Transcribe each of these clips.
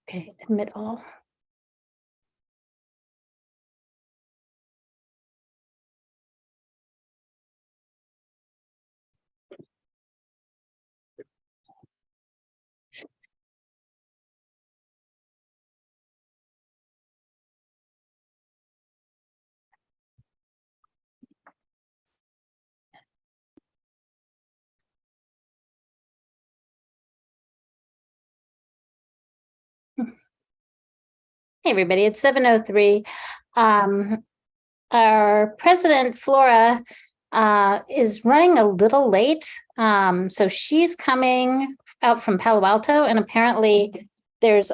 Okay, admit all. Hey, everybody, it's 7:03. Our president, Flora, is running a little late. So she's coming out from Palo Alto, and apparently there's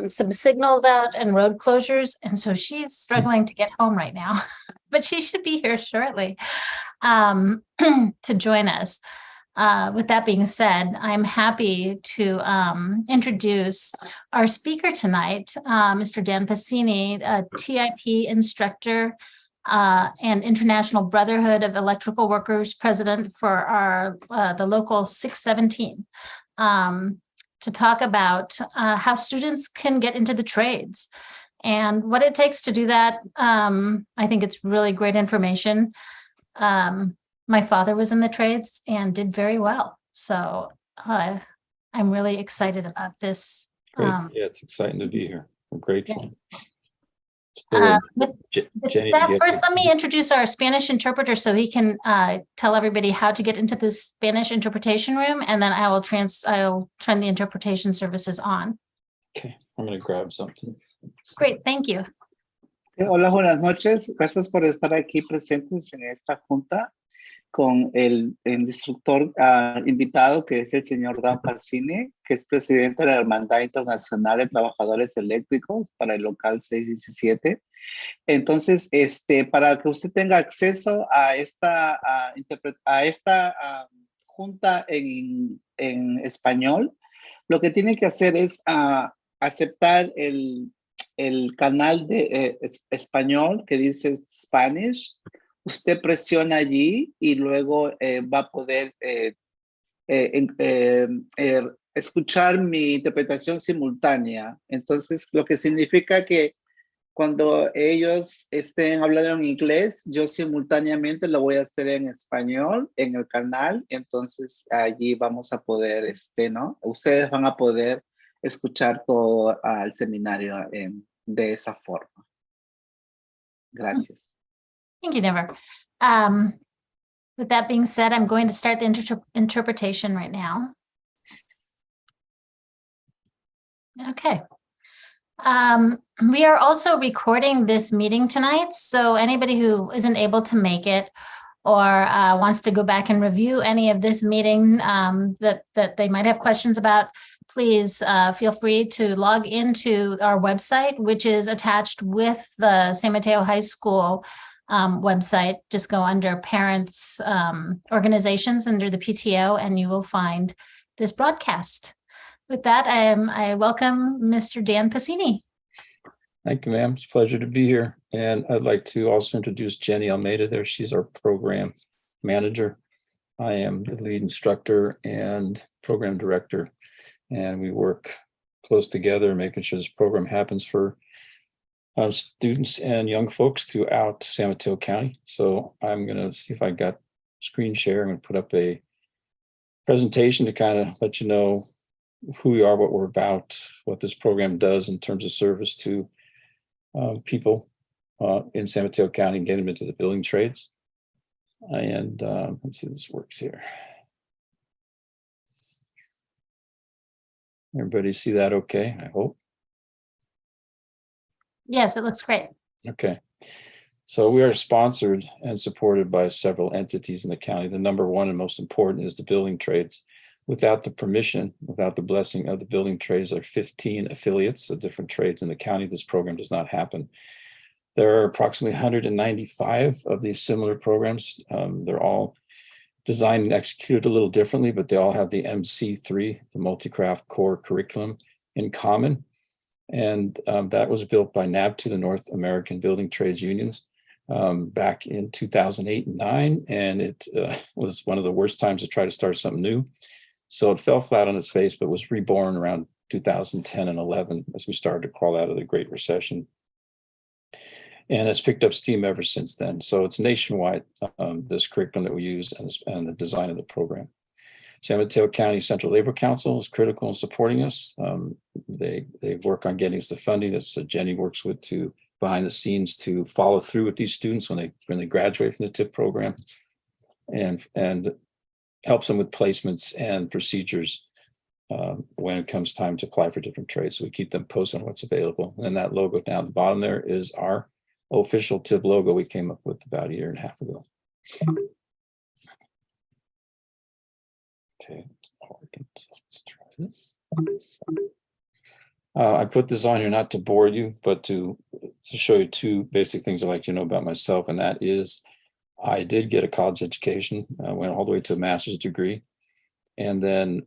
some signals out and road closures. And so she's struggling to get home right now, but she should be here shortly to join us. With that being said, I'm happy to introduce our speaker tonight, Mr. Dan Pasini, a TIP instructor and International Brotherhood of Electrical Workers president for our the local 617, to talk about how students can get into the trades and what it takes to do that. I think it's really great information. My father was in the trades and did very well. So I'm really excited about this. Great. Yeah, it's exciting to be here. I'm grateful. Jenny, first, let me introduce our Spanish interpreter so he can tell everybody how to get into the Spanish interpretation room, and then I'll turn the interpretation services on. Okay, I'm going to grab something. Great, thank you. Hola, buenas noches. Gracias por estar aquí presentes en esta junta con el instructor invitado, que es el señor Dan Pasini, que es presidente de la Hermandad Internacional de Trabajadores Eléctricos para el local 617. Entonces, para que usted tenga acceso a esta junta en español, lo que tiene que hacer es aceptar el canal de español que dice Spanish. Usted presiona allí y luego va a poder escuchar mi interpretación simultánea. Entonces, lo que significa que cuando ellos estén hablando en inglés, yo simultáneamente lo voy a hacer en español en el canal. Entonces, allí vamos a poder, ¿no? Ustedes van a poder escuchar todo el seminario de esa forma. Gracias. Thank you, Never. With that being said, I'm going to start the interpretation right now. Okay. We are also recording this meeting tonight, so anybody who isn't able to make it or wants to go back and review any of this meeting that they might have questions about, please feel free to log into our website, which is attached with the San Mateo High School website. Just go under parents organizations under the PTO and you will find this broadcast. With that, I welcome Mr. Dan Pasini. Thank you, ma'am. It's a pleasure to be here. And I'd like to also introduce Jenny Almeida there. She's our program manager. I am the lead instructor and program director. And we work close together, making sure this program happens for students and young folks throughout San Mateo County. So I'm going to see if I got screen share. I'm going to put up a presentation to kind of let you know who we are, what we're about, what this program does in terms of service to people in San Mateo County and get them into the building trades. And let's see if this works here. Everybody see that okay, I hope? Yes, it looks great. Okay. So we are sponsored and supported by several entities in the county. The number one and most important is the building trades. Without the permission, without the blessing of the building trades, there are 15 affiliates of different trades in the county. This program does not happen. There are approximately 195 of these similar programs. They're all designed and executed a little differently, but they all have the MC3, the multi-craft core curriculum, in common. And that was built by NABTU, the North American Building Trades Unions, back in 2008 and 2009. And it was one of the worst times to try to start something new. So it fell flat on its face, but was reborn around 2010 and 11 as we started to crawl out of the Great Recession. And it's picked up steam ever since then. So it's nationwide, this curriculum that we use and the design of the program. San Mateo County Central Labor Council is critical in supporting us. They work on getting us the funding that Jenny works with to behind the scenes to follow through with these students when they graduate from the TIP program, and helps them with placements and procedures when it comes time to apply for different trades. So we keep them posted on what's available. And that logo down the bottom there is our official TIP logo we came up with about 1.5 years ago. Okay, let's try this. I put this on here not to bore you, but to show you two basic things I'd like you to know about myself, and that is I did get a college education. I went all the way to a master's degree, and then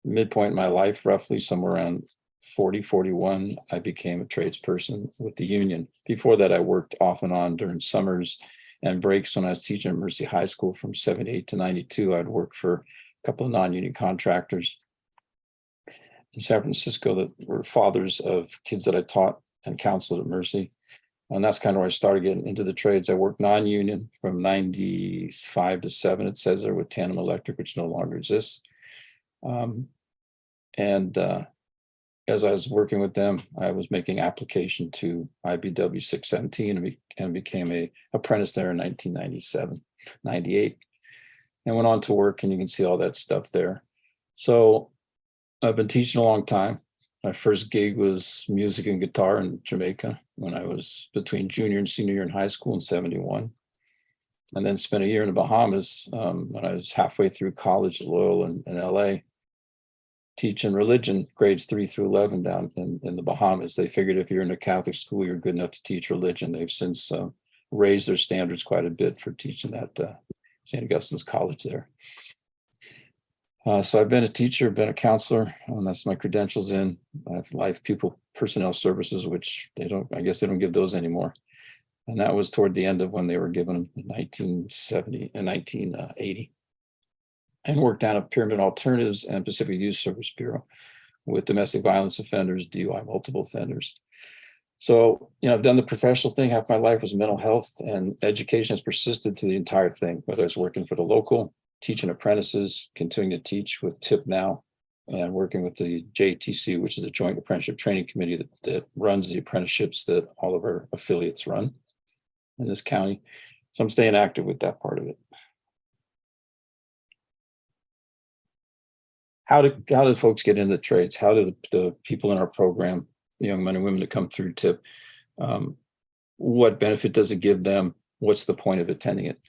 midpoint in my life, roughly somewhere around 40, 41, I became a tradesperson with the union. Before that, I worked off and on during summers and breaks when I was teaching at Mercy High School from 78 to 92. I'd work for a couple of non-union contractors in San Francisco that were fathers of kids that I taught and counseled at Mercy. And that's kind of where I started getting into the trades. I worked non-union from 95 to 7, it says there, with Tandem Electric, which no longer exists. As I was working with them, I was making application to IBW 617 and became a apprentice there in 1997, 98, and went on to work, and you can see all that stuff there. So I've been teaching a long time. My first gig was music and guitar in Jamaica when I was between junior and senior year in high school in 71. And then spent a year in the Bahamas when I was halfway through college at Loyola in LA, teaching religion grades 3 through 11 down in the Bahamas. They figured if you're in a Catholic school, you're good enough to teach religion. They've since raised their standards quite a bit for teaching at St. Augustine's College there. So I've been a teacher, been a counselor, and that's my credentials in. I have life pupil personnel services, which I guess they don't give those anymore. And that was toward the end of when they were given them in 1970 and 1980. And worked down at Pyramid Alternatives and Pacific Youth Service Bureau with domestic violence offenders, DUI, multiple offenders. So, I've done the professional thing. Half my life was mental health, and education has persisted through the entire thing, whether I was working for the local, teaching apprentices, continuing to teach with TIP now, and working with the JTC, which is the Joint Apprenticeship Training Committee that runs the apprenticeships that all of our affiliates run in this county. So I'm staying active with that part of it. How do folks get into the trades? How do the people in our program, the young men and women that come through TIP, what benefit does it give them? What's the point of attending it?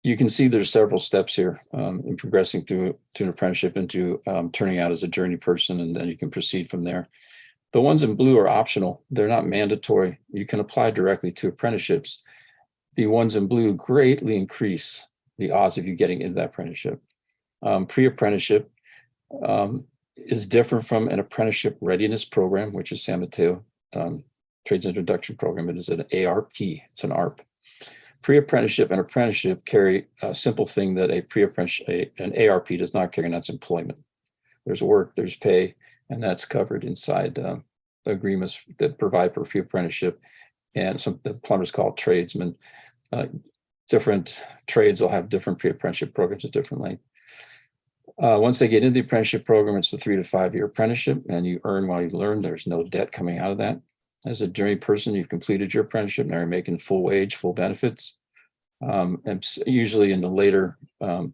You can see there's several steps here in progressing through to an apprenticeship into turning out as a journey person, and then you can proceed from there. The ones in blue are optional. They're not mandatory. You can apply directly to apprenticeships. The ones in blue greatly increase the odds of you getting into that apprenticeship. Pre-apprenticeship is different from an apprenticeship readiness program, which is San Mateo Trades Introduction Program. It is an ARP. It's an ARP. Pre-apprenticeship and apprenticeship carry a simple thing that an ARP does not carry, and that's employment. There's work, there's pay, and that's covered inside agreements that provide for pre-apprenticeship. And the plumbers call tradesmen. Different trades will have different pre-apprenticeship programs at different length. Once they get into the apprenticeship program, it's a 3 to 5 year apprenticeship, and you earn while you learn. There's no debt coming out of that. As a journey person, you've completed your apprenticeship, now you're making full wage, full benefits. And usually in the later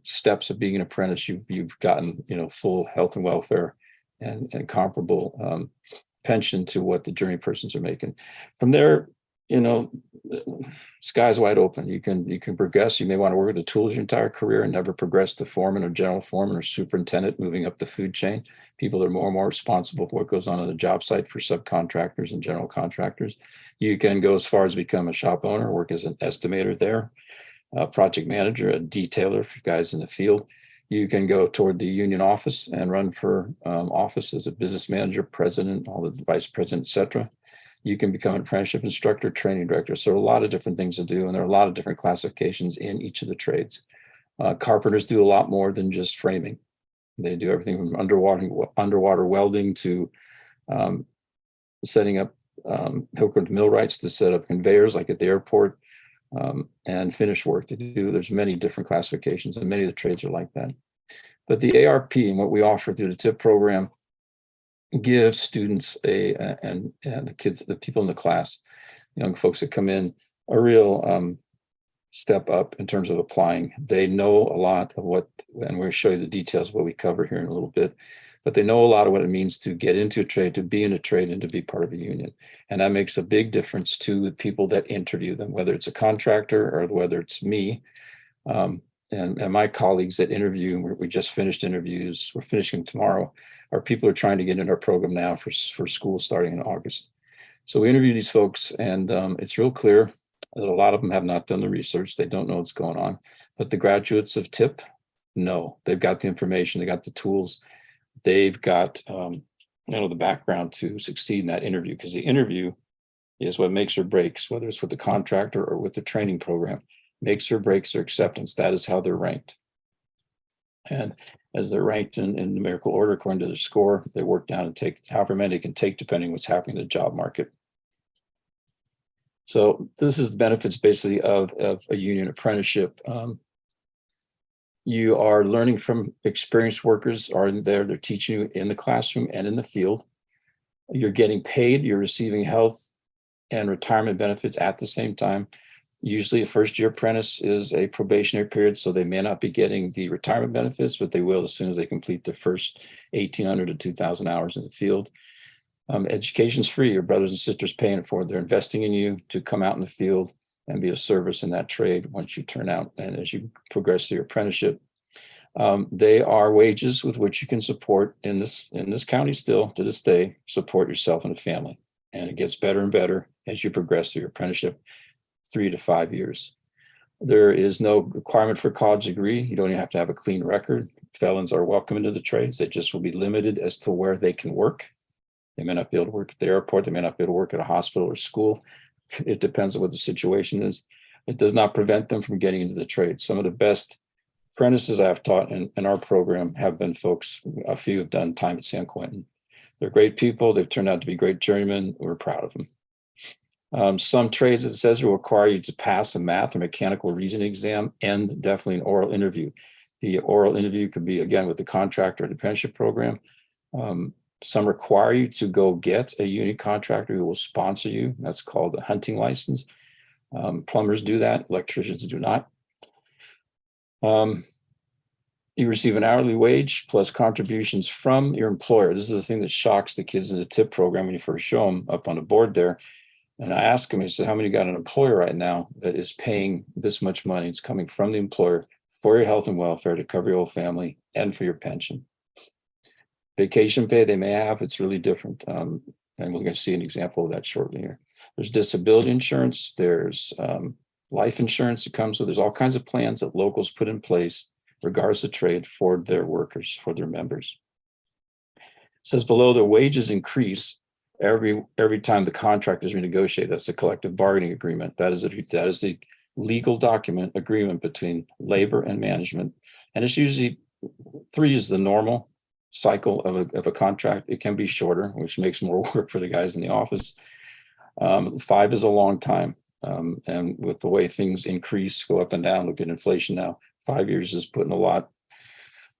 steps of being an apprentice, you've gotten full health and welfare and comparable pension to what the journey persons are making. From there, sky's wide open. You can progress. You may want to work with the tools your entire career and never progress to foreman or general foreman or superintendent, moving up the food chain. People are more and more responsible for what goes on the job site for subcontractors and general contractors. You can go as far as become a shop owner, work as an estimator there, a project manager, a detailer for guys in the field. You can go toward the union office and run for office as a business manager, president, all the vice president, et cetera. You can become an apprenticeship instructor, training director. So there are a lot of different things to do, and there are a lot of different classifications in each of the trades. Carpenters do a lot more than just framing. They do everything from underwater welding to setting up hook and millwrights to set up conveyors like at the airport, and finish work to do. There's many different classifications, and many of the trades are like that. But the ARP and what we offer through the TIP program gives students and the kids, the people in the class, young folks that come in, a real step up in terms of applying. They know a lot of what, and we're going to show you the details of what we cover here in a little bit, but they know a lot of what it means to get into a trade, to be in a trade, and to be part of a union. And that makes a big difference to the people that interview them, whether it's a contractor or whether it's me. And my colleagues that interview, we just finished interviews, we're finishing tomorrow, are people who are trying to get into our program now for school starting in August. So we interview these folks, and it's real clear that a lot of them have not done the research. They don't know what's going on. But the graduates of TIP, no, they've got the information, they got the tools, they've got the background to succeed in that interview, because the interview is what makes or breaks, whether it's with the contractor or with the training program, makes or breaks their acceptance. That is how they're ranked. And as they're ranked in numerical order according to their score, they work down and take however many they can take depending on what's happening in the job market. So this is the benefits basically of a union apprenticeship. You are learning from experienced workers are there. They're teaching you in the classroom and in the field. You're getting paid. You're receiving health and retirement benefits at the same time. Usually a first-year apprentice is a probationary period, so they may not be getting the retirement benefits, but they will as soon as they complete the first 1,800 to 2,000 hours in the field. Education's free. Your brothers and sisters paying it for it. They're investing in you to come out in the field and be of service in that trade once you turn out and as you progress through your apprenticeship. They are wages with which you can support in this county still to this day, support yourself and a family. And it gets better and better as you progress through your apprenticeship, 3 to 5 years. There is no requirement for a college degree. You don't even have to have a clean record. Felons are welcome into the trades. They just will be limited as to where they can work. They may not be able to work at the airport. They may not be able to work at a hospital or school. It depends on what the situation is. It does not prevent them from getting into the trade. Some of the best apprentices I've taught in our program have been folks, a few have done time at San Quentin. They're great people. They've turned out to be great journeymen. We're proud of them. Some trades, it says, will require you to pass a math or mechanical reasoning exam and definitely an oral interview. The oral interview could be, again, with the contractor or the apprenticeship program. Some require you to go get a union contractor who will sponsor you. That's called a hunting license. Plumbers do that. Electricians do not. You receive an hourly wage plus contributions from your employer. This is the thing that shocks the kids in the TIP program when you first show them up on the board there. And I asked them, I said, how many got an employer right now that is paying this much money? It's coming from the employer for your health and welfare to cover your whole family and for your pension. Vacation pay they may have, it's really different. And we're going to see an example of that shortly here. There's disability insurance, there's life insurance that comes with, there's all kinds of plans that locals put in place, regardless of trade, for their workers, for their members. It says below, the wages increase every time the contract is renegotiated. That's a collective bargaining agreement. That is the legal document agreement between labor and management. And it's usually 3 is the normal cycle of a contract. It can be shorter, which makes more work for the guys in the office. 5 is a long time. And with the way things increase, go up and down, look at inflation now, 5 years is putting a lot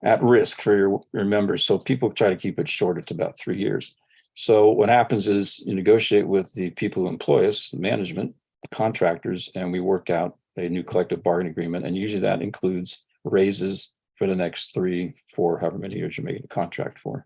at risk for your members. So people try to keep it short. It's about 3 years. So what happens is you negotiate with the people who employ us, management, contractors, and we work out a new collective bargaining agreement. And usually that includes raises for the next 3, 4, however many years you're making a contract for.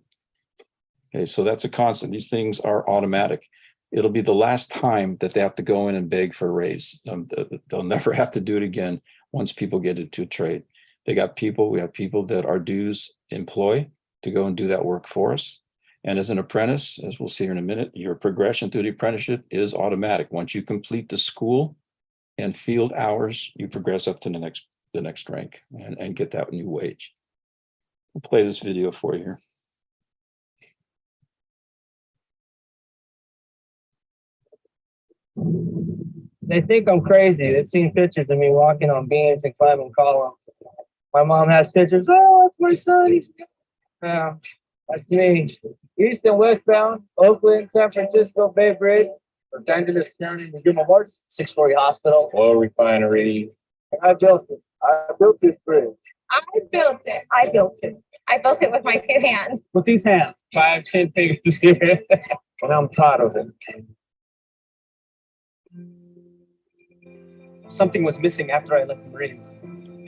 Okay, so that's a constant. These things are automatic. It'll be the last time that they have to go in and beg for a raise. They'll never have to do it again once people get into a trade. We have people that our dues employ to go and do that work for us. And as an apprentice, as we'll see here in a minute, your progression through the apprenticeship is automatic. Once you complete the school and field hours, you progress up to the next rank and get that new wage. I'll play this video for you here. They think I'm crazy. They've seen pictures of me walking on beams and climbing columns. My mom has pictures. Oh, that's my son. That's me. East and westbound, Oakland, San Francisco, Bay Bridge, Los Angeles County, Yuma March, 6-story hospital, oil refinery. I built it. I built this bridge. I built it. I built it. I built it with my 2 hands. With these hands, 5, 10 fingers here. And I'm proud of it. Something was missing after I left the Marines,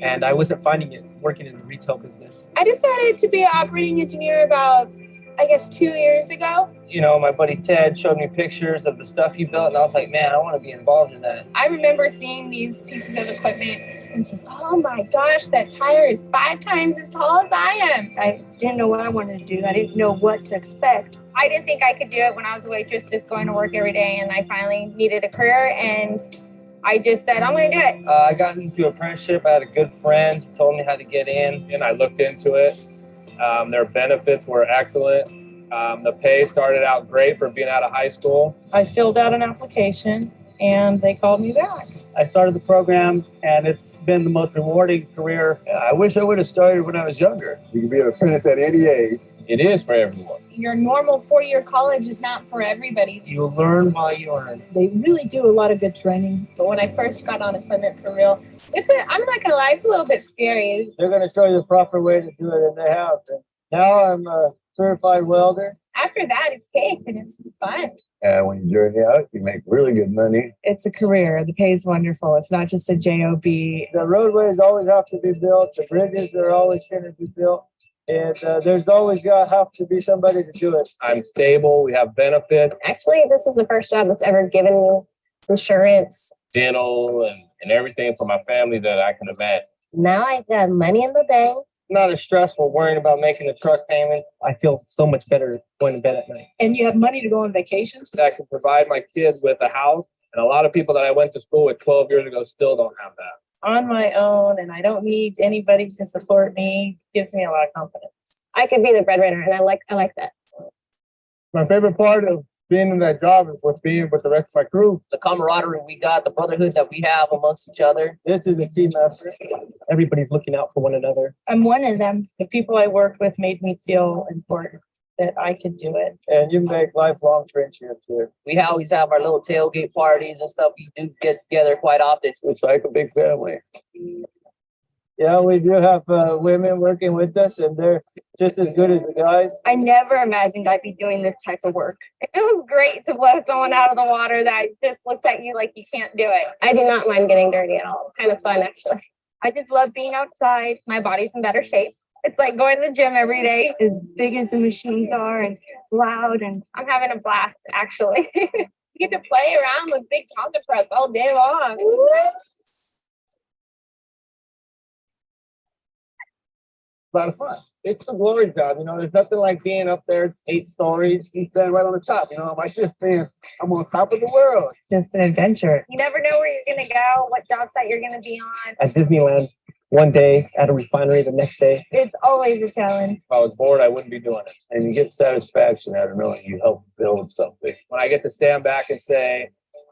and I wasn't finding it working in the retail business. I decided to be an operating engineer about, I guess, 2 years ago. You know, my buddy Ted showed me pictures of the stuff he built, and I was like, man, I want to be involved in that. I remember seeing these pieces of equipment and thinking, oh my gosh, that tire is 5 times as tall as I am. I didn't know what I wanted to do. I didn't know what to expect. I didn't think I could do it when I was a waitress, just going to work every day, and I finally needed a career, and I just said, I'm going to do it. I got into apprenticeship. I had a good friend who told me how to get in, and I looked into it. Their benefits were excellent. The pay started out great for being out of high school. I filled out an application and they called me back. I started the program, and it's been the most rewarding career. I wish I would have started when I was younger. You can be an apprentice at any age. It is for everyone. Your normal 4-year college is not for everybody. You learn while you earn. They really do a lot of good training. But when I first got on equipment for real, I'm not going to lie, it's a little bit scary. They're going to show you the proper way to do it, and they have. And now I'm a certified welder. After that, it's cake and it's fun. And when you journey out, you make really good money. It's a career. The pay is wonderful. It's not just a job. The roadways always have to be built. The bridges are always going to be built. And there's always got to have to be somebody to do it. I'm stable. We have benefits. Actually, this is the first job that's ever given me insurance. Dental and everything for my family that I can imagine. Now I got money in the bank. Not as stressful worrying about making the truck payment. I feel so much better going to bed at night. And you have money to go on vacations? I can provide my kids with a house. And a lot of people that I went to school with 12 years ago still don't have that. On my own, and I don't need anybody to support me. Gives me a lot of confidence. I could be the breadwinner, and I like that. My favorite part of being in that job is with being with the rest of my crew. The camaraderie we got, the brotherhood that we have amongst each other. This is a team effort. Everybody's looking out for one another. I'm one of them. The people I worked with made me feel important, that I could do it. And you make lifelong friendships here. We always have our little tailgate parties and stuff. We do get together quite often. It's like a big family. Yeah, we do have women working with us, and they're just as good as the guys. I never imagined I'd be doing this type of work. It was great to blow someone out of the water that just looks at you like you can't do it. I do not mind getting dirty at all. It's kind of fun, actually. I just love being outside. My body's in better shape. It's like going to the gym every day. As big as the machines are and loud, and I'm having a blast, actually. You get to play around with big Tonka trucks all day long. A lot of fun. It's the glory job, you know. There's nothing like being up there 8 stories. You stand right on the top, you know. I'm like this man. I'm on top of the world. it's just an adventure. You never know where you're going to go, what job site you're going to be on. At Disneyland, one day, at a refinery the next day. It's always a challenge. If I was bored, I wouldn't be doing it. And you get satisfaction out of knowing you helped build something. When I get to stand back and say,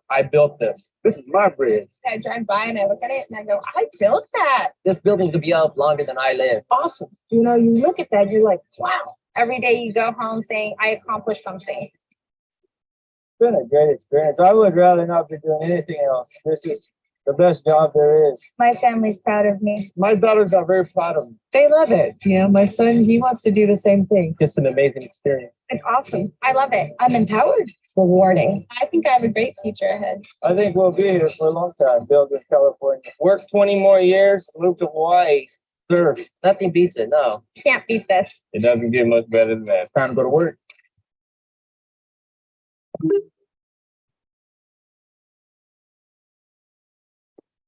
I built this. This is my bridge. I drive by and I look at it and I go, I built that. This building's gonna be up longer than I live. Awesome. You know, you look at that, you're like, wow. Every day you go home saying, I accomplished something. It's been a great experience. I would rather not be doing anything else. This is the best job there is. My family's proud of me. My daughters are very proud of me. They love it. You know, my son, he wants to do the same thing. It's an amazing experience. It's awesome. I love it. I'm empowered. It's rewarding. I think I have a great future ahead. I think we'll be here for a long time, building California. Work 20 more years, move to Hawaii, surf. Nothing beats it, no. Can't beat this. It doesn't get much better than that. It's time to go to work.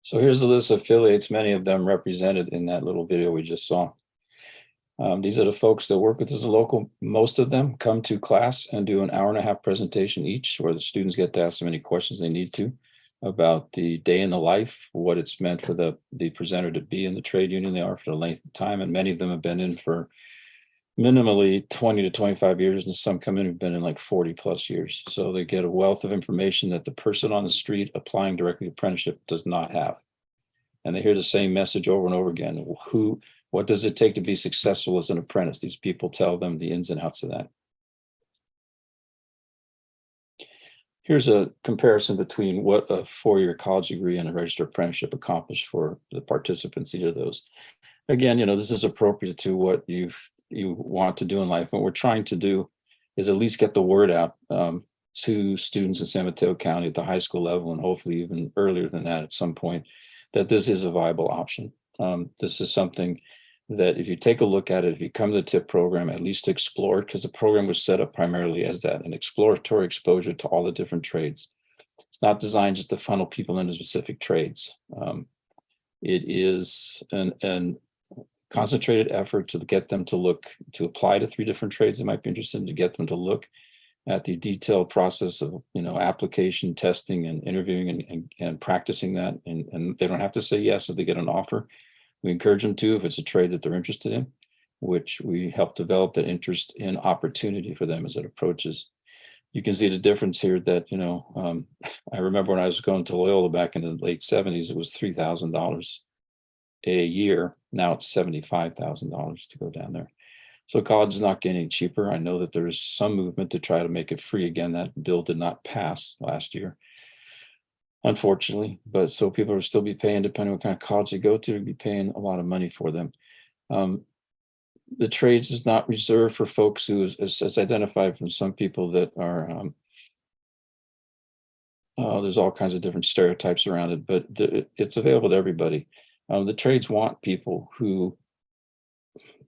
So here's the list of affiliates, many of them represented in that little video we just saw. These are the folks that work with us local. Most of them come to class and do an 1.5-hour presentation each, where the students get to ask them any questions they need to about the day in the life, what it's meant for the presenter to be in the trade union they are for the length of time. And many of them have been in for minimally 20 to 25 years, and some come in who've been in like 40 plus years. So they get a wealth of information that the person on the street applying directly to apprenticeship does not have. And they hear the same message over and over again. What does it take to be successful as an apprentice? These people tell them the ins and outs of that. Here's a comparison between what a four-year college degree and a registered apprenticeship accomplish for the participants, each of those. Again, this is appropriate to what you want to do in life. What we're trying to do is at least get the word out to students in San Mateo County at the high school level, and hopefully even earlier than that at some point, that this is a viable option. This is something that if you take a look at it, if you come to the TIP program, at least explore it, because the program was set up primarily as that, an exploratory exposure to all the different trades. It's not designed just to funnel people into specific trades. It is an concentrated effort to get them to apply to 3 different trades they might be interested in, to get them to look at the detailed process of application, testing, and interviewing and practicing that. And they don't have to say yes if they get an offer. We encourage them to if it's a trade that they're interested in, which we help develop that interest in opportunity for them as it approaches. You can see the difference here that, I remember when I was going to Loyola back in the late 70s, it was $3,000 a year. Now it's $75,000 to go down there. So college is not getting cheaper. I know that there's some movement to try to make it free again. That bill did not pass last year, unfortunately, but so people will still be paying, depending on what kind of college they go to, be paying a lot of money for them. The trades is not reserved for folks who, as identified from some people that are, there's all kinds of different stereotypes around it, but it's available to everybody. The trades want people who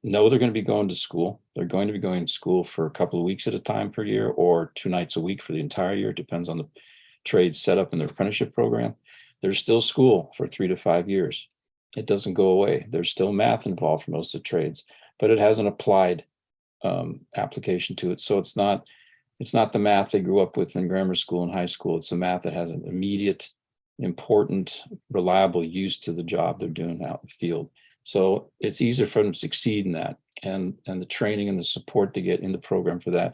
know they're going to be going to school. They're going to be going to school for a couple of weeks at a time per year, or 2 nights a week for the entire year. It depends on the trade set up in their apprenticeship program. There's still school for 3 to 5 years. It doesn't go away. There's still math involved for most of the trades, but it has an applied application to it. So it's not the math they grew up with in grammar school and high school. It's the math that has an immediate, important, reliable use to the job they're doing out in the field. So it's easier for them to succeed in that, and the training and the support to get in the program for that.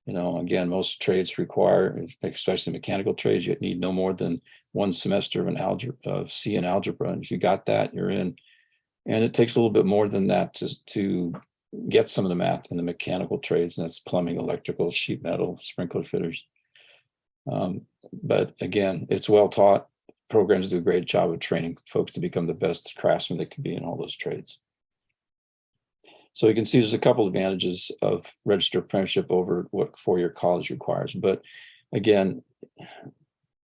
Again, most trades require, especially mechanical trades, you need no more than 1 semester of C in algebra. And if you got that, you're in. And it takes a little bit more than that to get some of the math in the mechanical trades, and that's plumbing, electrical, sheet metal, sprinkler fitters. But again, it's well taught. Programs do a great job of training folks to become the best craftsmen they can be in all those trades. So you can see there's a couple of advantages of registered apprenticeship over what 4-year college requires. But again,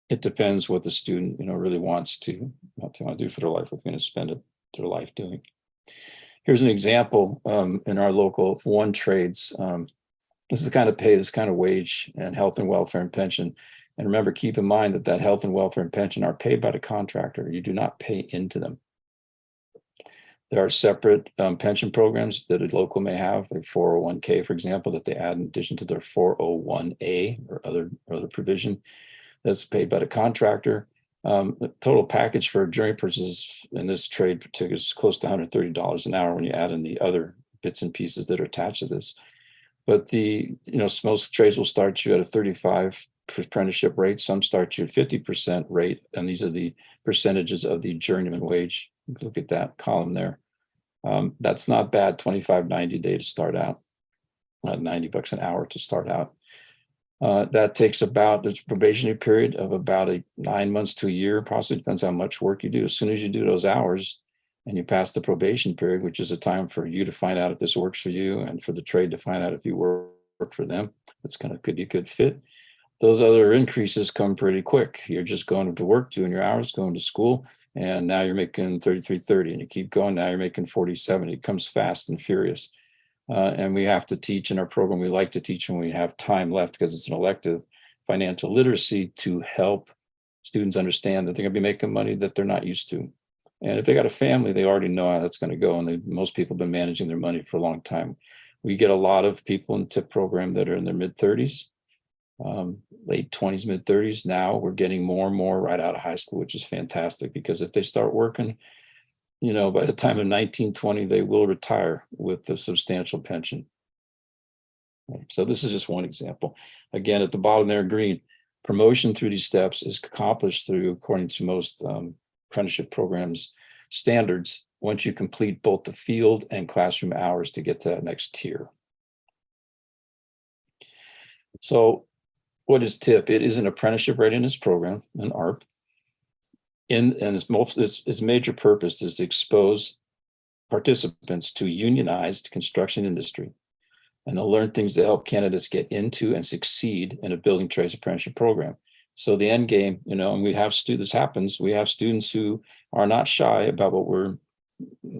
it depends what the student really wants to do for their life, what they're going to spend their life doing. Here's an example in our local 1 trades. This is the kind of pay, this kind of wage, and health and welfare and pension. And remember, keep in mind that health and welfare and pension are paid by the contractor. You do not pay into them. There are separate pension programs that a local may have, like 401k, for example, that they add in addition to their 401a or other provision that's paid by the contractor. The total package for journey purchases in this trade particular is close to $130 an hour when you add in the other bits and pieces that are attached to this. But most trades will start you at a 35 apprenticeship rate. Some start you at 50% rate, and these are the percentages of the journeyman wage. Look at that column there. That's not bad. $25.90 a day to start out, $90 an hour to start out. That takes about the probationary period of about 9 months to a year. Possibly depends how much work you do. As soon as you do those hours and you pass the probation period, which is a time for you to find out if this works for you and for the trade to find out if you work for them, it's could be a good fit. Those other increases come pretty quick. You're just going to work, doing your hours, going to school, and now you're making $33.30, and you keep going. Now you're making $40.70. It comes fast and furious. And we have to teach in our program. We like to teach when we have time left, because it's an elective, financial literacy, to help students understand that they're going to be making money that they're not used to. And if they got a family, they already know how that's going to go. And most people have been managing their money for a long time. We get a lot of people in the TIP program that are in their mid-30s, late 20s, mid-30s. Now we're getting more and more right out of high school, which is fantastic, because if they start working, by the time of 1920, they will retire with a substantial pension. So this is just one example. Again, at the bottom there, green, promotion through these steps is accomplished through, according to most apprenticeship programs standards, once you complete both the field and classroom hours to get to that next tier. So what is TIP? It is an apprenticeship readiness program, an ARP. And its major purpose is to expose participants to unionized construction industry, and they'll learn things to help candidates get into and succeed in a building trades apprenticeship program. So the end game, you know, and we have students, this happens, we have students who are not shy about what we're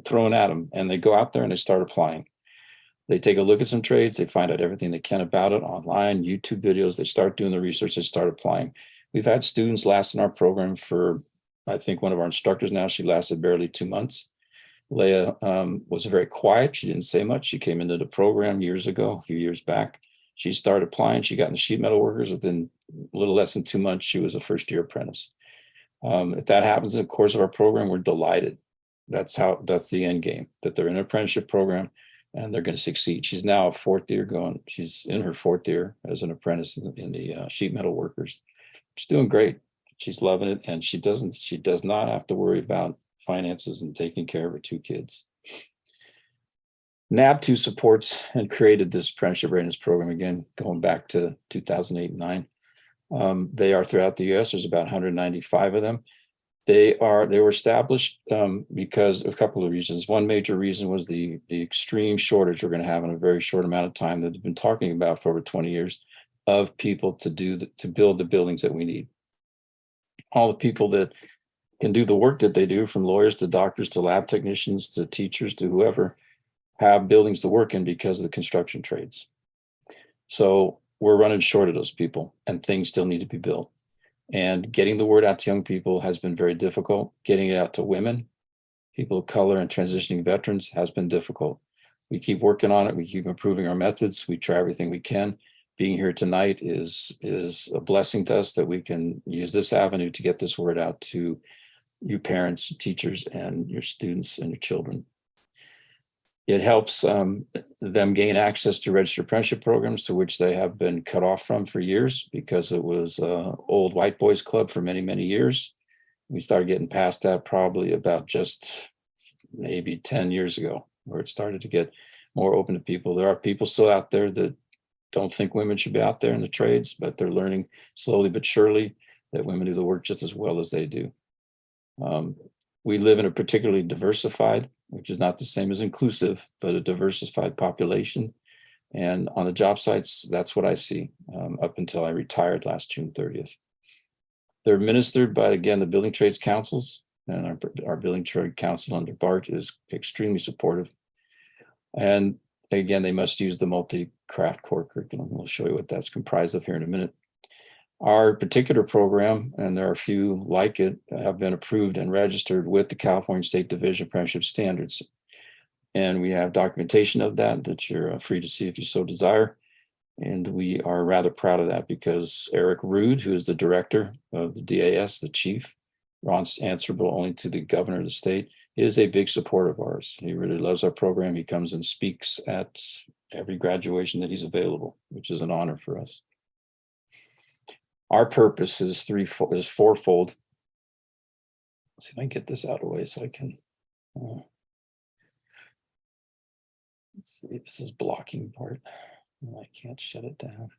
throwing at them, and they go out there and they start applying. They take a look at some trades, they find out everything they can about it online, YouTube videos, they start doing the research, they start applying. We've had students last in our program for, I think one of our instructors now, she lasted barely 2 months. Leah was very quiet. She didn't say much. She came into the program years ago, a few years back. She started applying. She got into sheet metal workers. Within a little less than 2 months, she was a first-year apprentice. If that happens in the course of our program, we're delighted. That's the end game, that they're in an apprenticeship program and they're going to succeed. She's now a fourth year she's in her fourth year as an apprentice in the sheet metal workers. She's doing great. She's loving it. And she does not have to worry about finances and taking care of her 2 kids. NAB2 supports and created this apprenticeship readiness program, again, going back to 2008 and 9. They are throughout the US. There's about 195 of them. They were established because of a couple of reasons. One major reason was the extreme shortage we're going to have in a very short amount of time that they've been talking about for over 20 years of people to build the buildings that we need. All the people that can do the work that they do, from lawyers to doctors to lab technicians to teachers to whoever, have buildings to work in because of the construction trades. So we're running short of those people, and things still need to be built. And getting the word out to young people has been very difficult. Getting it out to women, people of color, and transitioning veterans has been difficult. We keep working on it. We keep improving our methods. We try everything we can. Being here tonight is a blessing to us that we can use this avenue to get this word out to you parents, teachers, and your students and your children. It helps them gain access to registered apprenticeship programs to which they have been cut off from for years because it was an old white boys club for many, many years. We started getting past that probably about just maybe 10 years ago, where it started to get more open to people. There are people still out there that don't think women should be out there in the trades, but they're learning slowly but surely that women do the work just as well as they do. We live in a particularly diversified, which is not the same as inclusive, but a diversified population. And on the job sites, that's what I see up until I retired last June 30th. They're administered by, again, the building trades councils, and our building trade council under Bart is extremely supportive. And again, they must use the multi-craft core curriculum. We'll show you what that's comprised of here in a minute. Our particular program, and there are a few like it, have been approved and registered with the California State Division of Apprenticeship Standards. And we have documentation of that you're free to see if you so desire. And we are rather proud of that because Eric Rude, who is the director of the DAS, the chief, answerable only to the governor of the state, is a big supporter of ours. He really loves our program. He comes and speaks at every graduation that he's available, which is an honor for us. Our purpose is fourfold. Let's see if I can get this out of the way so I can. Let's see if this is blocking part. I can't shut it down.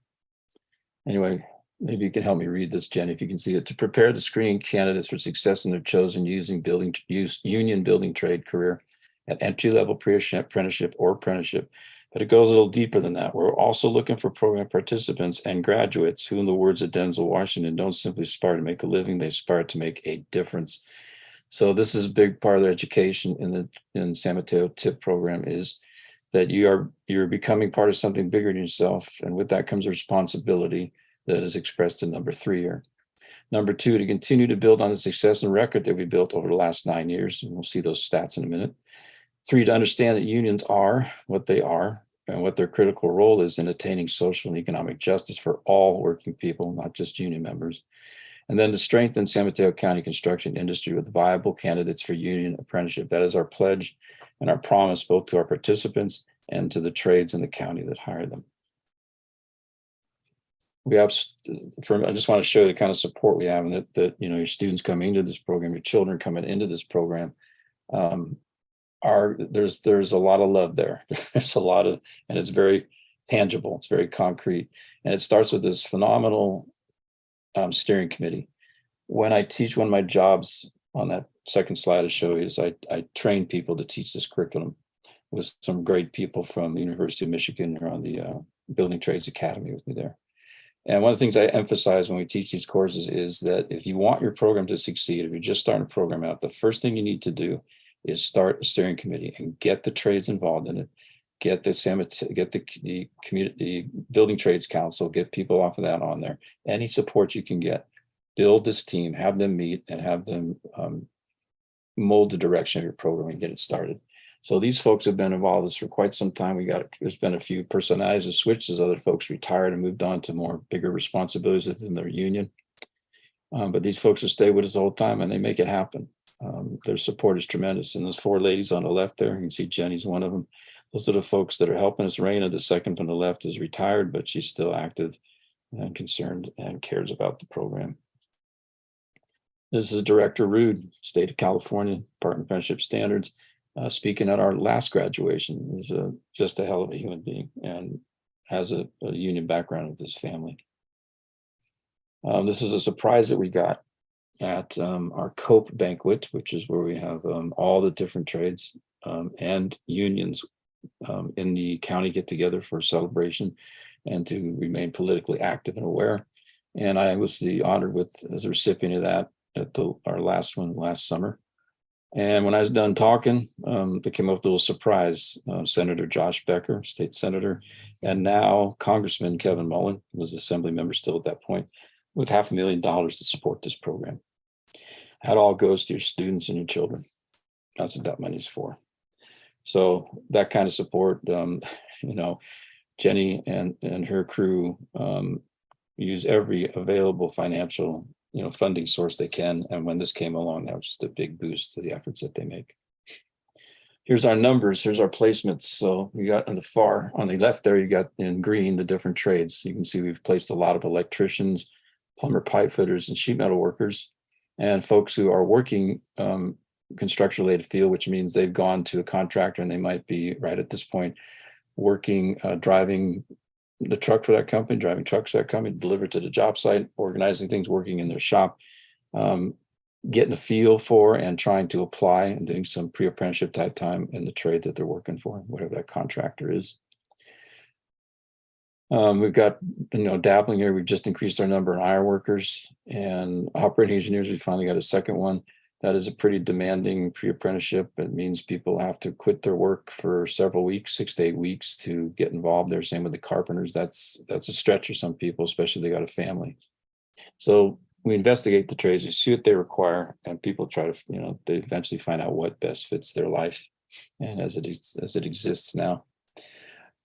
Anyway, maybe you can help me read this, Jen, if you can see it. To prepare the screening candidates for success in their chosen union building trade career at entry-level pre-apprenticeship or apprenticeship. But it goes a little deeper than that. We're also looking for program participants and graduates who, in the words of Denzel Washington, don't simply aspire to make a living, they aspire to make a difference. So this is a big part of their education in San Mateo TIP program, is that you're becoming part of something bigger than yourself. And with that comes a responsibility that is expressed in number 3 here. Number 2, to continue to build on the success and record that we built over the last 9 years. And we'll see those stats in a minute. 3, to understand that unions are what they are and what their critical role is in attaining social and economic justice for all working people, not just union members. And then to strengthen San Mateo County construction industry with viable candidates for union apprenticeship. That is our pledge and our promise both to our participants and to the trades in the county that hire them. We have, I just want to show you the kind of support we have, and that your students coming into this program, your children coming into this program, there's a lot of love there. There's a lot of, and it's very tangible. It's very concrete. And it starts with this phenomenal steering committee. When I teach, one of my jobs on that second slide I show you is I train people to teach this curriculum with some great people from the University of Michigan who are on the Building Trades Academy with me there. And one of the things I emphasize when we teach these courses is that if you want your program to succeed, if you're just starting a program out, the first thing you need to do is start a steering committee and get the trades involved in it. Get the community building trades council, get people off of that on there. Any support you can get, build this team, have them meet and have them mold the direction of your program and get it started. So these folks have been involved in this for quite some time. There's been a few personalities have switched as other folks retired and moved on to more bigger responsibilities within their union. But these folks will stay with us the whole time and they make it happen. Their support is tremendous. And those four ladies on the left there, you can see Jenny's one of them. Those are the folks that are helping us. Raina, the second from the left, is retired, but she's still active and concerned and cares about the program. This is Director Rude, State of California, Department of Apprenticeship Standards, speaking at our last graduation. He's just a hell of a human being and has a union background with his family. This is a surprise that we got at our COPE banquet, which is where we have all the different trades and unions in the county get together for a celebration and to remain politically active and aware. And I was honored as a recipient of that at our last one last summer. And when I was done talking, they came up with a little surprise. Senator Josh Becker, state senator, and now Congressman Kevin Mullen, who was assembly member still at that point, with $500,000 to support this program. That all goes to your students and your children. That's what that money's for. So that kind of support, Jenny and her crew use every available financial, funding source they can. And when this came along, that was just a big boost to the efforts that they make. Here's our numbers. Here's our placements. So you got on the left there, you got in green, the different trades. You can see we've placed a lot of electricians, plumber, pipe fitters, and sheet metal workers, and folks who are working construction related field, which means they've gone to a contractor and they might be right at this point working, driving the truck for that company, driving trucks for that company, delivered to the job site, organizing things, working in their shop, getting a feel for and trying to apply and doing some pre-apprenticeship type time in the trade that they're working for, whatever that contractor is. We've got, dabbling here. We've just increased our number of iron workers and operating engineers. We finally got a second one. That is a pretty demanding pre-apprenticeship. It means people have to quit their work for several weeks, 6 to 8 weeks to get involved there. Same with the carpenters. That's a stretch for some people, especially if they got a family. So we investigate the trades, we see what they require, and people try to, they eventually find out what best fits their life and as it exists now.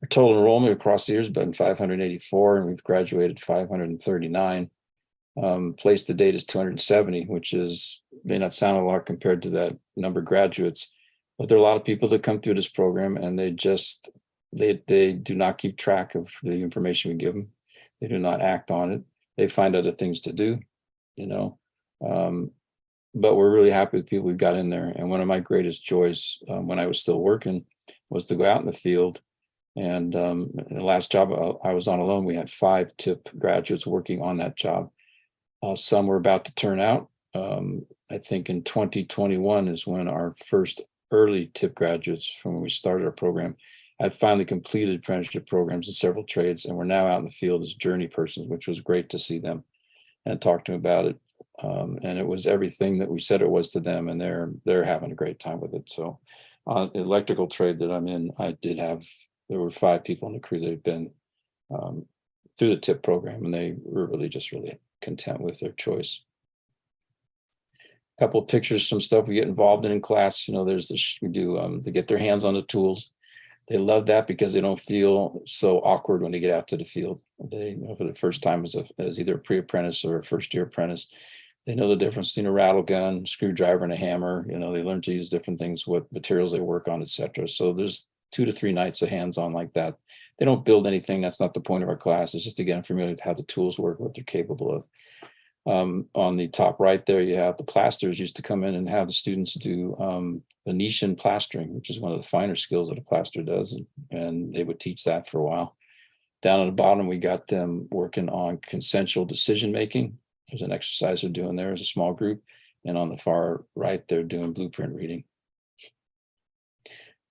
Our total enrollment across the years has been 584, and we've graduated 539. Place to date is 270, which may not sound a lot compared to that number of graduates, but there are a lot of people that come through this program and they do not keep track of the information we give them. They do not act on it. They find other things to do, but we're really happy with people we've got in there. And one of my greatest joys when I was still working was to go out in the field. And the last job I was on alone, we had 5 TIP graduates working on that job. Some were about to turn out. I think in 2021 is when our first early TIP graduates from when we started our program had finally completed apprenticeship programs in several trades, and we're now out in the field as journey persons, which was great to see them and talk to them about it. And it was everything that we said it was to them, and they're having a great time with it. So the electrical trade that I'm in, there were 5 people in the crew that had been through the TIP program, and they were really content with their choice. A couple of pictures, some stuff we get involved in class. There's this, we do, they get their hands on the tools. They love that because they don't feel so awkward when they get out to the field. They, for the first time as either a pre-apprentice or a first-year apprentice, they know the difference between a rattle gun, screwdriver, and a hammer. They learn to use different things, what materials they work on, etc. So there's 2 to 3 nights of hands-on like that. They don't build anything. That's not the point of our class. It's just to get them familiar with how the tools work, what they're capable of. On the top right there, you have the plasters used to come in and have the students do Venetian plastering, which is one of the finer skills that a plasterer does. And they would teach that for a while. Down at the bottom, we got them working on consensual decision-making. There's an exercise they're doing there as a small group. And on the far right, they're doing blueprint reading.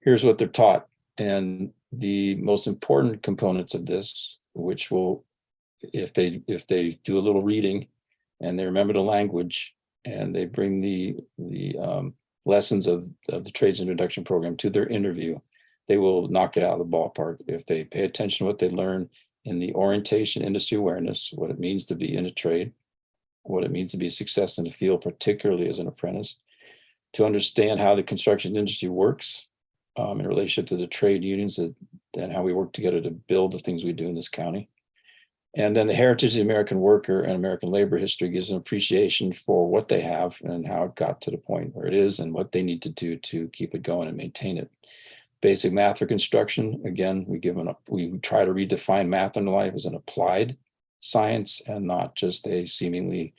Here's what they're taught. And the most important components of this, which will, if they do a little reading and they remember the language and they bring the lessons of the trades introduction program to their interview, they will knock it out of the ballpark. If they pay attention to what they learn in the orientation, industry awareness, what it means to be in a trade, what it means to be a success in the field, particularly as an apprentice, to understand how the construction industry works in relationship to the trade unions and how we work together to build the things we do in this county. And then the heritage of the American worker and American labor history gives an appreciation for what they have and how it got to the point where it is and what they need to do to keep it going and maintain it. Basic math for construction. Again, we try to redefine math in life as an applied science and not just a seemingly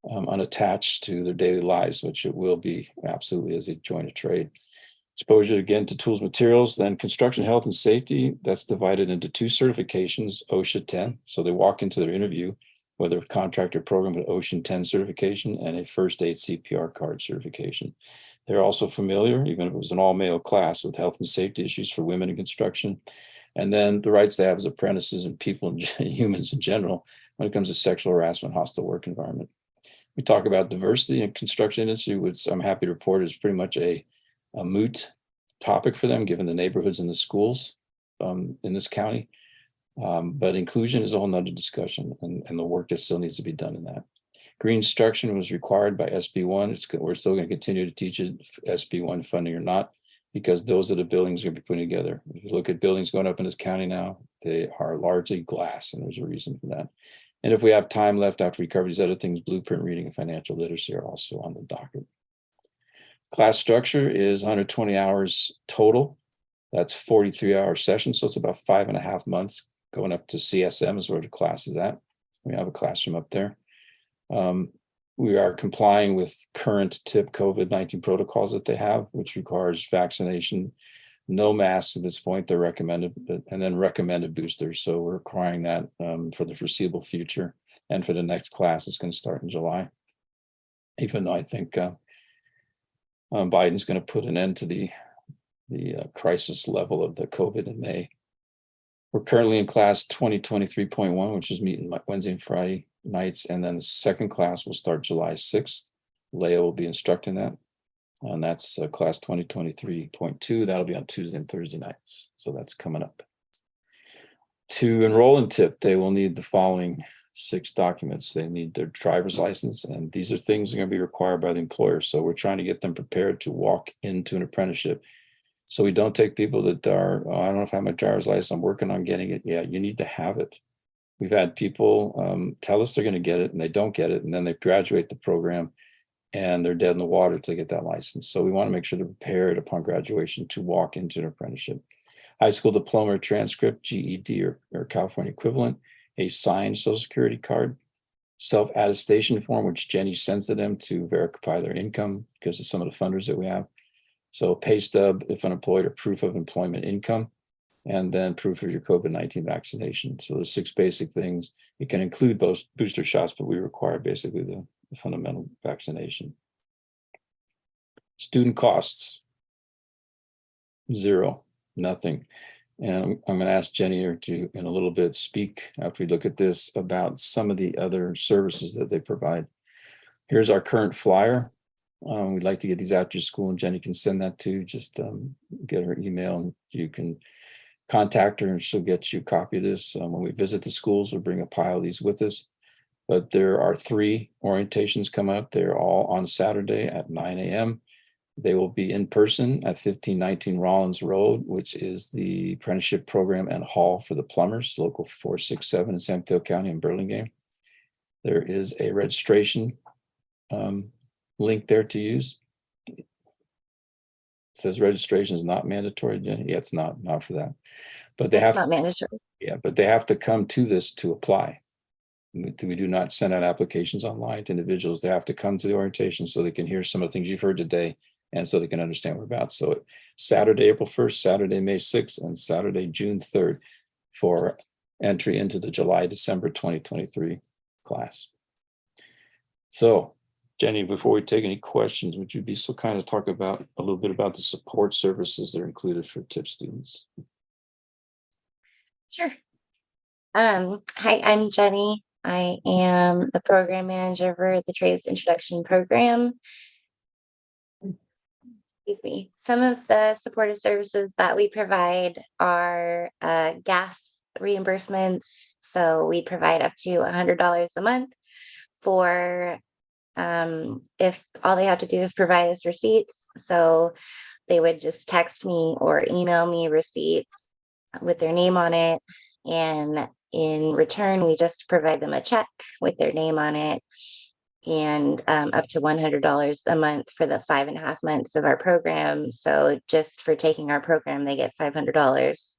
unattached to their daily lives, which it will be absolutely as they join a trade. Exposure again to tools, materials, then construction health and safety. That's divided into 2 certifications, OSHA 10. So they walk into their interview, whether contractor program with OSHA 10 certification and a first aid CPR card certification. They're also familiar, even if it was an all-male class, with health and safety issues for women in construction. And then the rights they have as apprentices and people and humans in general when it comes to sexual harassment, hostile work environment. We talk about diversity in construction industry, which I'm happy to report is pretty much a moot topic for them, given the neighborhoods and the schools in this county. But inclusion is a whole nother discussion and the work that still needs to be done in that. Green construction was required by SB1. We're still going to continue to teach it, SB1 funding or not, because those are the buildings we're going to be putting together. If you look at buildings going up in this county now, they are largely glass, and there's a reason for that. And if we have time left after we cover these other things, blueprint reading and financial literacy are also on the docket. Class structure is 120 hours total. That's 43-hour sessions, so it's about 5.5 months going up to CSM is where the class is at. We have a classroom up there. We are complying with current TIP COVID-19 protocols that they have, which requires vaccination, no masks at this point. They're recommended, and then recommended boosters. So we're requiring that for the foreseeable future. And for the next class, it's going to start in July. Even though I think Biden's going to put an end to the crisis level of the COVID in May. We're currently in class 2023.1, which is meeting Wednesday and Friday nights. And then the second class will start July 6th. Leah will be instructing that. And that's class 2023.2. That'll be on Tuesday and Thursday nights. So that's coming up. To enroll in TIP, they will need the following 6 documents. They need their driver's license, and these are things that are going to be required by the employer. So we're trying to get them prepared to walk into an apprenticeship. So we don't take people that are, oh, I don't know if I have my driver's license, I'm working on getting it. Yeah, you need to have it. We've had people tell us they're going to get it and they don't get it. And then they graduate the program and they're dead in the water to get that license. So we want to make sure they're prepared upon graduation to walk into an apprenticeship. High school diploma or transcript, GED or California equivalent, a signed Social Security card, self-attestation form, which Jenny sends to them to verify their income because of some of the funders that we have. So pay stub if unemployed or proof of employment income, and then proof of your COVID-19 vaccination. So there's 6 basic things. It can include both booster shots, but we require basically the fundamental vaccination. Student costs, 0, nothing. And I'm going to ask Jenny here to, in a little bit, speak after we look at this about some of the other services that they provide. Here's our current flyer. We'd like to get these out to your school, and Jenny can send that to, just get her email, and you can contact her and she'll get you a copy of this. When we visit the schools, we'll bring a pile of these with us. But there are 3 orientations coming up. They're all on Saturday at 9 a.m. They will be in person at 1519 Rollins Road, which is the apprenticeship program and hall for the plumbers, local 467 in San Mateo County in Burlingame. There is a registration link there to use. It says registration is not mandatory, Jenny. Yeah, it's not for that. But they have Not mandatory. Yeah, but they have to come to this to apply. We do not send out applications online to individuals. They have to come to the orientation so they can hear some of the things you've heard today and so they can understand what we're about. So Saturday, April 1st, Saturday, May 6th, and Saturday, June 3rd for entry into the July, December 2023 class. So Jenny, before we take any questions, would you be so kind to talk about a little bit about the support services that are included for TIP students? Sure. Hi, I'm Jenny. I am the program manager for the Trades Introduction Program. Excuse me. Some of the supportive services that we provide are gas reimbursements. So we provide up to $100 a month for if all they have to do is provide us receipts. So they would just text me or email me receipts with their name on it. And in return, we just provide them a check with their name on it, and up to $100 a month for the 5.5 months of our program. So just for taking our program, they get $500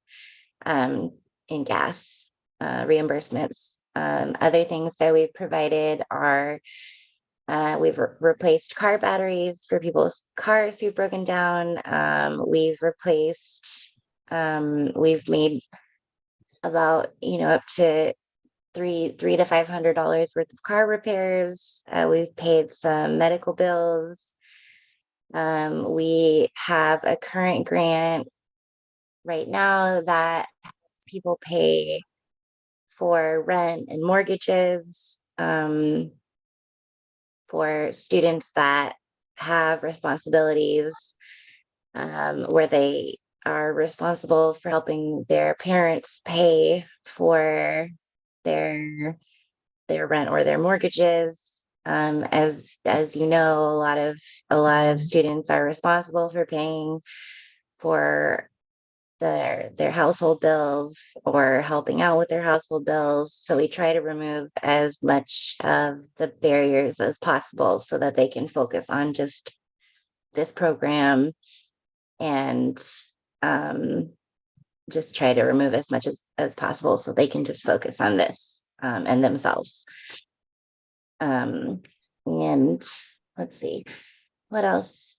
in gas reimbursements. Other things that we've provided are we've replaced car batteries for people's cars who've broken down. We've made about, up to $300 to $500 worth of car repairs. We've paid some medical bills. We have a current grant right now that people pay for rent and mortgages for students that have responsibilities where they are responsible for helping their parents pay for their rent or their mortgages. As you know, a lot of students are responsible for paying for their household bills or helping out with their household bills. So we try to remove as much of the barriers as possible so that they can focus on just this program, and just try to remove as much as possible so they can just focus on this and themselves. And let's see, what else?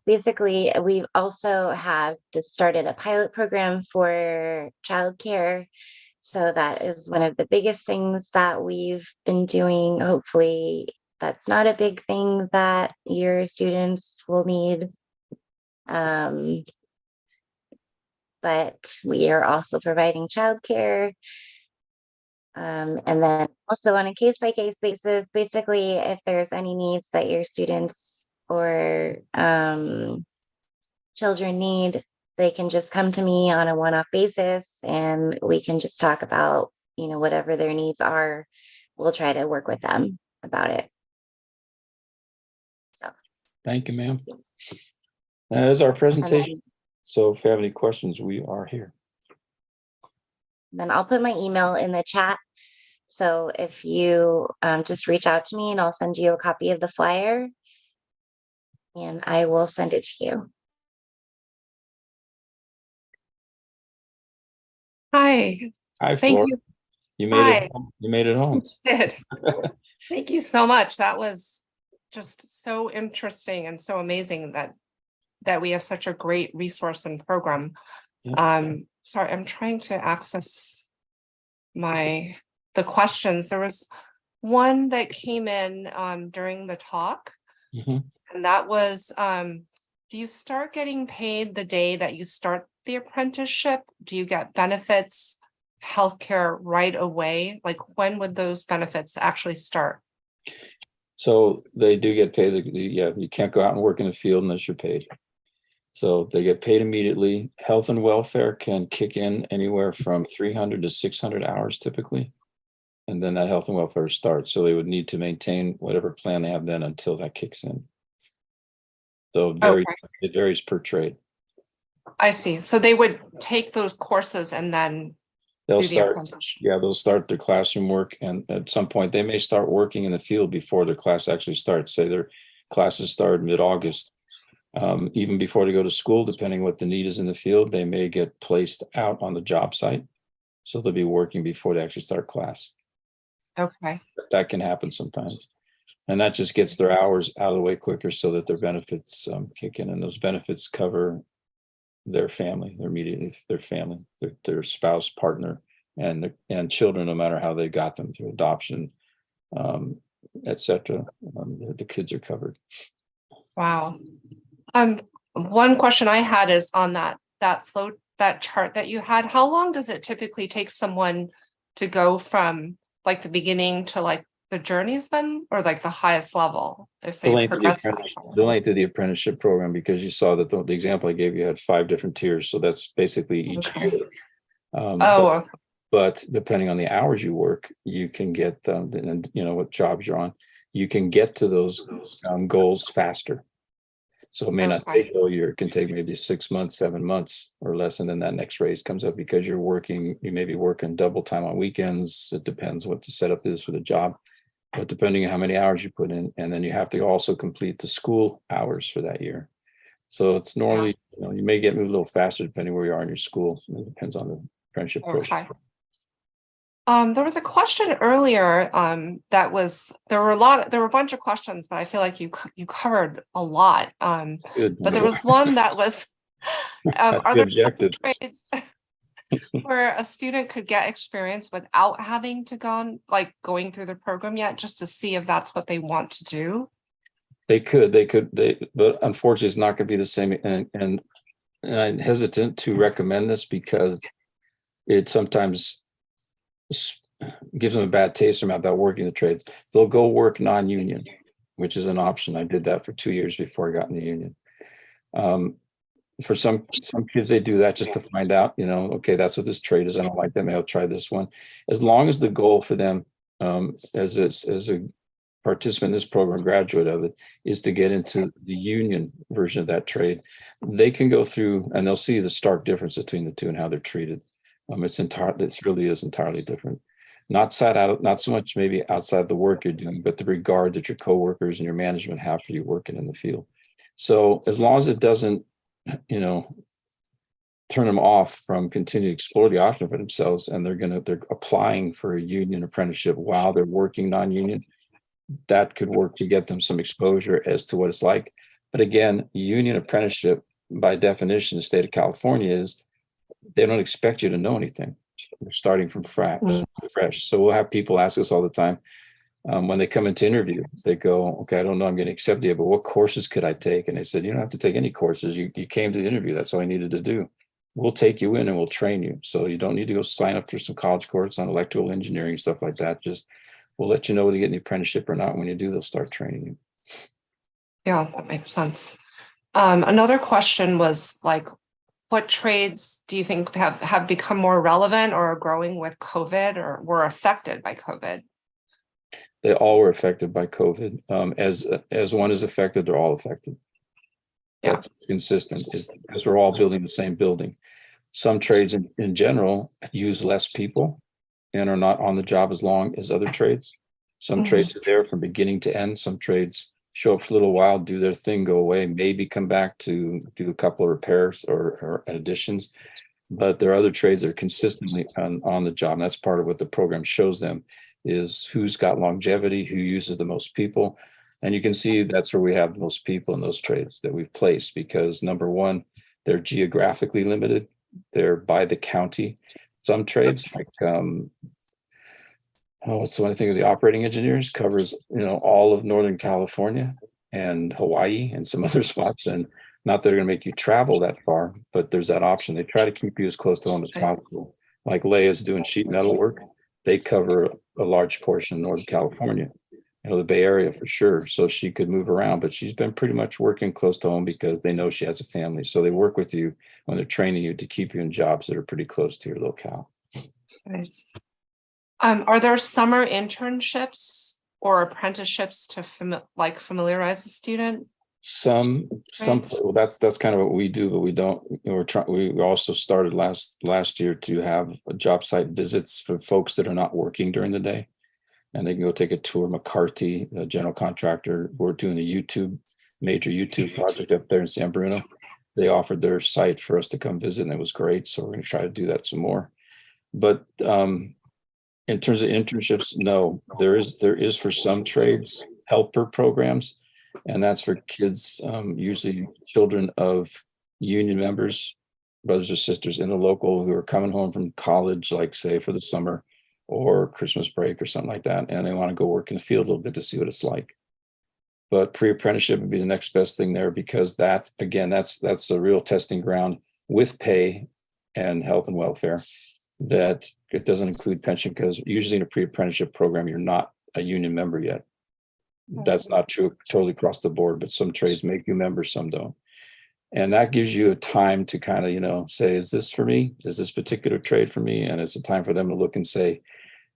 Basically we also have just started a pilot program for childcare. So that is one of the biggest things that we've been doing. Hopefully that's not a big thing that your students will need. But we are also providing childcare. And then also on a case-by-case basis, basically, if there's any needs that your students or children need, they can just come to me on a one-off basis and we can just talk about, whatever their needs are. We'll try to work with them about it. So. Thank you, ma'am. That is our presentation. So if you have any questions, we are here. Then I'll put my email in the chat. So if you just reach out to me and I'll send you a copy of the flyer and I will send it to you. Hi. Hi, Thank Flora. you. You made Hi. it. You made it home. Did. Thank you so much. That was just so interesting and so amazing that we have such a great resource and program. Yeah. Sorry, I'm trying to access the questions. There was one that came in during the talk, Mhm. and that was, do you start getting paid the day that you start the apprenticeship? Do you get benefits, healthcare right away? Like, when would those benefits actually start? So they do get paid. Yeah, you can't go out and work in the field unless you're paid. So they get paid immediately. Health and welfare can kick in anywhere from 300 to 600 hours typically. And then that health and welfare starts. So they would need to maintain whatever plan they have then until that kicks in. So it varies per trade. I see. So they would take those courses and then They'll do the start, apprenticeship. yeah, they'll start their classroom work. And at some point they may start working in the field before their class actually starts. Say their classes start mid-August. Even before they go to school, depending what the need is in the field, they may get placed out on the job site. So they'll be working before they actually start class. Okay. But that can happen sometimes. And that just gets their hours out of the way quicker so that their benefits kick in, and those benefits cover their family, their family, their spouse, partner, and children, no matter how they got them through adoption, etc. The kids are covered. Wow. One question I had is on that chart that you had. How long does it typically take someone to go from like the beginning to like the journey's been, or like the highest level if The they length of progress? the length of the apprenticeship program, because you saw that the example I gave you had 5 different tiers, so that's basically each Okay. tier. Oh, But depending on the hours you work, you can get and you know what jobs you're on, you can get to those goals faster. So it may not Okay. take a whole year. It can take maybe 6 months, 7 months or less, and then that next raise comes up because you're working. You may be working double time on weekends. It depends what the setup is for the job, but depending on how many hours you put in, and then you have to also complete the school hours for that year. So it's normally, you may get moved a little faster depending where you are in your school. It depends on the apprenticeship program. okay. There was a question earlier, there were a bunch of questions, but I feel like you covered a lot. Good. But there was one that was, That's are the there some objective. trades where a student could get experience without having to going through the program yet, just to see if that's what they want to do? They could, but unfortunately, it's not going to be the same. And I'm hesitant to recommend this because it sometimes gives them a bad taste about that working the trades. They'll go work non-union, which is an option. I did that for 2 years before I got in the union. For some kids, they do that just to find out, okay, that's what this trade is. I don't like that. Maybe I'll try this one. As long as the goal for them, as a participant in this program, graduate of it, is to get into the union version of that trade, they can go through and they'll see the stark difference between the two and how they're treated. It really is entirely different. Not so much maybe outside the work you're doing, but the regard that your coworkers and your management have for you working in the field. So as long as it doesn't, turn them off from continuing to explore the option for themselves, and they're applying for a union apprenticeship while they're working non-union, that could work to get them some exposure as to what it's like. But again, union apprenticeship, by definition, the state of California is they don't expect you to know anything. They're starting from fresh. So we'll have people ask us all the time when they come into interview, they go, okay, I don't know, I'm getting accepted yet, but what courses could I take? And they said, you don't have to take any courses. You came to the interview. That's all I needed to do. We'll take you in and we'll train you. So you don't need to go sign up for some college courses on electrical engineering, stuff like that. Just we'll let you know whether you get the apprenticeship or not. When you do, they'll start training you. Yeah, that makes sense. Another question was like, what trades do you think have become more relevant or are growing with COVID or were affected by COVID? They all were affected by COVID. As one is affected, they're all affected. Yeah. That's consistent because we're all building the same building. Some trades in general use less people and are not on the job as long as other trades. Some trades are there from beginning to end. Some trades show up for a little while, do their thing, go away, maybe come back to do a couple of repairs or additions. But there are other trades that are consistently on the job. And that's part of what the program shows them, is who's got longevity, who uses the most people. And you can see that's where we have the most people in those trades that we've placed, because number one, they're geographically limited. They're by the county. Some trades like, what's the one thing of the operating engineers covers, all of Northern California and Hawaii and some other spots. And not that they're going to make you travel that far, but there's that option. They try to keep you as close to home as possible. Like Leia's doing sheet metal work. They cover a large portion of Northern California, the Bay Area for sure. So she could move around, but she's been pretty much working close to home because they know she has a family. So they work with you when they're training you to keep you in jobs that are pretty close to your locale. Nice. Are there summer internships or apprenticeships to familiarize the student? Some, well, that's kind of what we do, but we don't. We also started last year to have job site visits for folks that are not working during the day, and they can go take a tour. McCarthy, the general contractor, we're doing a major YouTube project up there in San Bruno. They offered their site for us to come visit, and it was great. So we're going to try to do that some more. But in terms of internships, no, there is for some trades. helper programs. And that's for kids, usually children of union members, brothers or sisters in the local who are coming home from college, like say for the summer or Christmas break or something like that. And they want to go work in the field a little bit to see what it's like. But pre-apprenticeship would be the next best thing there, because that, again, that's a real testing ground with pay and health and welfare. That it doesn't include pension, because usually in a pre-apprenticeship program, you're not a union member yet. That's not true totally across the board, but some trades make you members, some don't. And that gives you a time to kind of, you know, say, is this for me? Is this particular trade for me? And it's a time for them to look and say,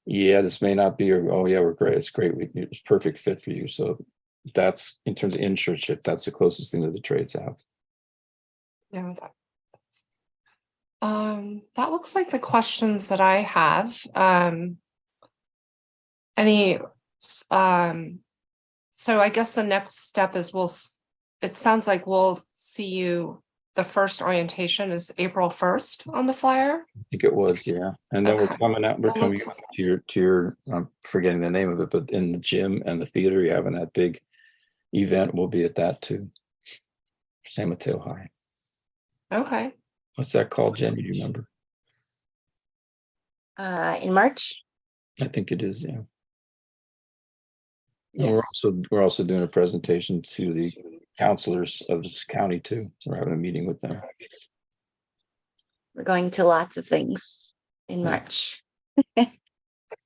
yeah, this may not be, or, oh yeah, we're great. It's great. It's perfect fit for you. So that's, in terms of internship, that's the closest thing that the trades have. Yeah. That looks like the questions that I have. So I guess the next step is it sounds like we'll see you, the first orientation is April 1st on the flyer. I think it was, yeah. And then Okay. we're coming out to your, I'm forgetting the name of it, but in the gym and the theater, you're having that big event. We'll be at that too. San Mateo High. Okay. What's that called, Jen? Do you remember? In March. I think it is, yeah. And Yes. we're also doing a presentation to the counselors of this county too. We're having a meeting with them. We're going to lots of things in March.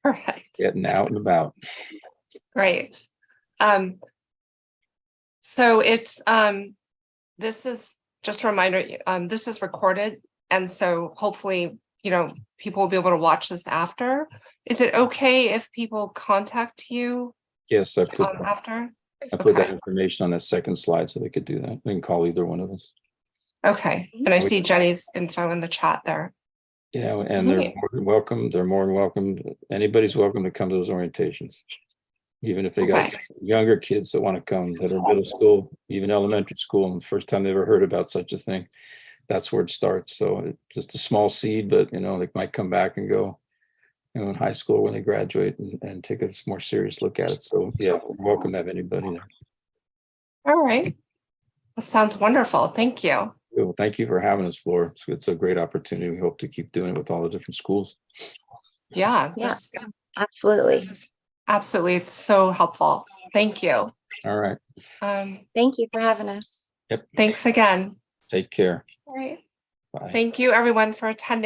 Perfect. Getting out and about. Great. So it's this is just a reminder, this is recorded, and so hopefully, you know, people will be able to watch this after. Is it okay if people contact you Yes, I put after? that Okay. information on that second slide so they could do that. They can call either one of us. Okay. And I see Jenny's info in the chat there. Yeah, and they're Great. more than welcome. They're more than welcome. Anybody's welcome to come to those orientations. Even if they got Okay. younger kids that want to come, that are middle school, even elementary school, and the first time they ever heard about such a thing, that's where it starts. So it's just a small seed, but you know, they might come back and go, you know, in high school when they graduate and take a more serious look at it. So yeah, we're welcome to have anybody there. All right. That sounds wonderful. Thank you. Well, thank you for having us, Flora. It's a great opportunity. We hope to keep doing it with all the different schools. Yeah. Yeah, absolutely. This is absolutely, it's so helpful. Thank you. All right. Thank you for having us. Thanks again. Take care. All right. Bye. Thank you everyone for attending.